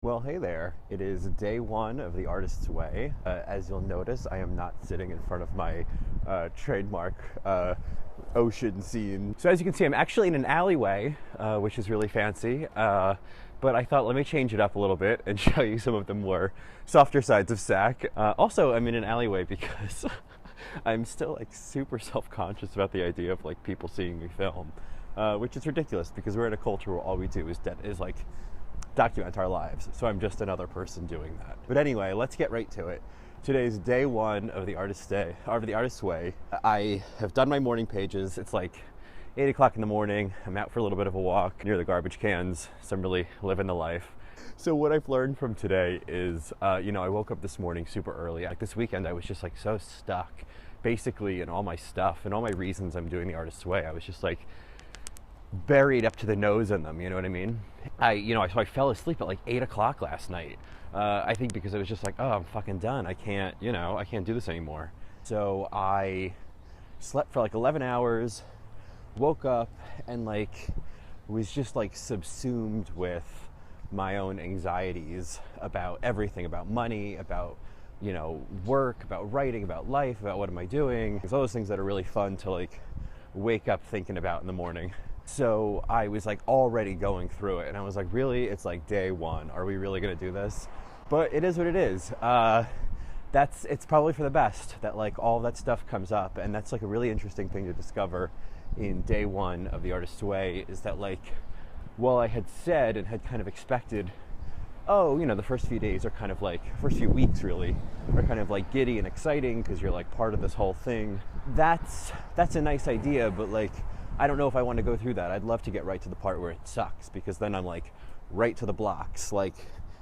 Well, hey there. It is day one of the Artist's Way. As you'll notice, I am not sitting in front of my trademark ocean scene. So as you can see, I'm actually in an alleyway, which is really fancy. But I thought, let me change it up a little bit and show you some of the more softer sides of SAC. Also, I'm in an alleyway because I'm still like super self-conscious about the idea of like people seeing me film, which is ridiculous because we're in a culture where all we do is like document our lives. So I'm just another person doing that. But anyway, let's get right to it. Today's day one of the Artist's Way. I have done my morning pages. It's like 8 o'clock in the morning. I'm out for a little bit of a walk near the garbage cans. So I'm really living the life. So what I've learned from today is, I woke up this morning super early. Like this weekend, I was just like so stuck basically in all my stuff and all my reasons I'm doing the Artist's Way. I was just like buried up to the nose in them, you know what I mean? So I fell asleep at like 8 o'clock last night. I think because I was just like, oh, I'm fucking done. I can't do this anymore. So I slept for like 11 hours, woke up and like was just like subsumed with my own anxieties about everything, about money, about, work, about writing, about life, about what am I doing? There's all those things that are really fun to like wake up thinking about in the morning. So I was like already going through it and I was like, really? It's like day one. Are we really gonna do this? But it is what it is. It's probably for the best that like all that stuff comes up, and that's like a really interesting thing to discover in day one of the Artist's Way is that like, while I had said and had kind of expected, the first few days are kind of like, first few weeks really, are kind of like giddy and exciting because you're like part of this whole thing. That's a nice idea, but like, I don't know if I want to go through that. I'd love to get right to the part where it sucks because then I'm like right to the blocks. Like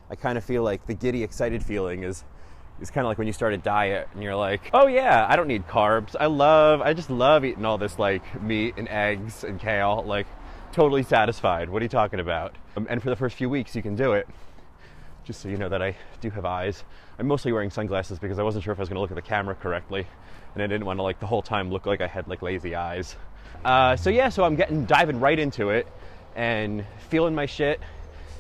I kind of feel like the giddy, excited feeling is kind of like when you start a diet and you're like, oh yeah, I don't need carbs. I just love eating all this like meat and eggs and kale, like totally satisfied. What are you talking about? And for the first few weeks you can do it. Just so you know that I do have eyes. I'm mostly wearing sunglasses because I wasn't sure if I was going to look at the camera correctly, and I didn't want to like the whole time look like I had like lazy eyes. So I'm diving right into it and feeling my shit,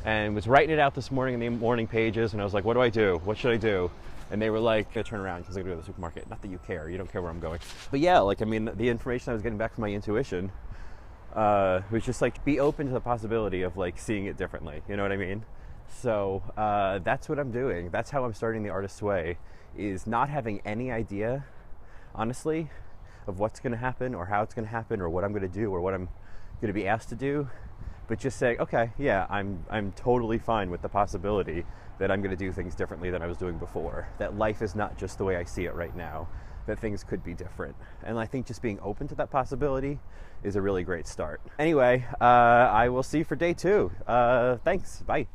and was writing it out this morning in the morning pages, and I was like, what do I do? What should I do? And they were like, turn around because I'm going to go to the supermarket. Not that you care. You don't care where I'm going. But yeah, the information I was getting back from my intuition was just like, be open to the possibility of like seeing it differently. You know what I mean? So that's what I'm doing. That's how I'm starting the Artist's Way, is not having any idea, honestly, of what's going to happen or how it's going to happen or what I'm going to do or what I'm going to be asked to do, but just saying, okay, yeah, I'm totally fine with the possibility that I'm going to do things differently than I was doing before, that life is not just the way I see it right now, that things could be different. And I think just being open to that possibility is a really great start. Anyway, I will see you for day two. Thanks. Bye.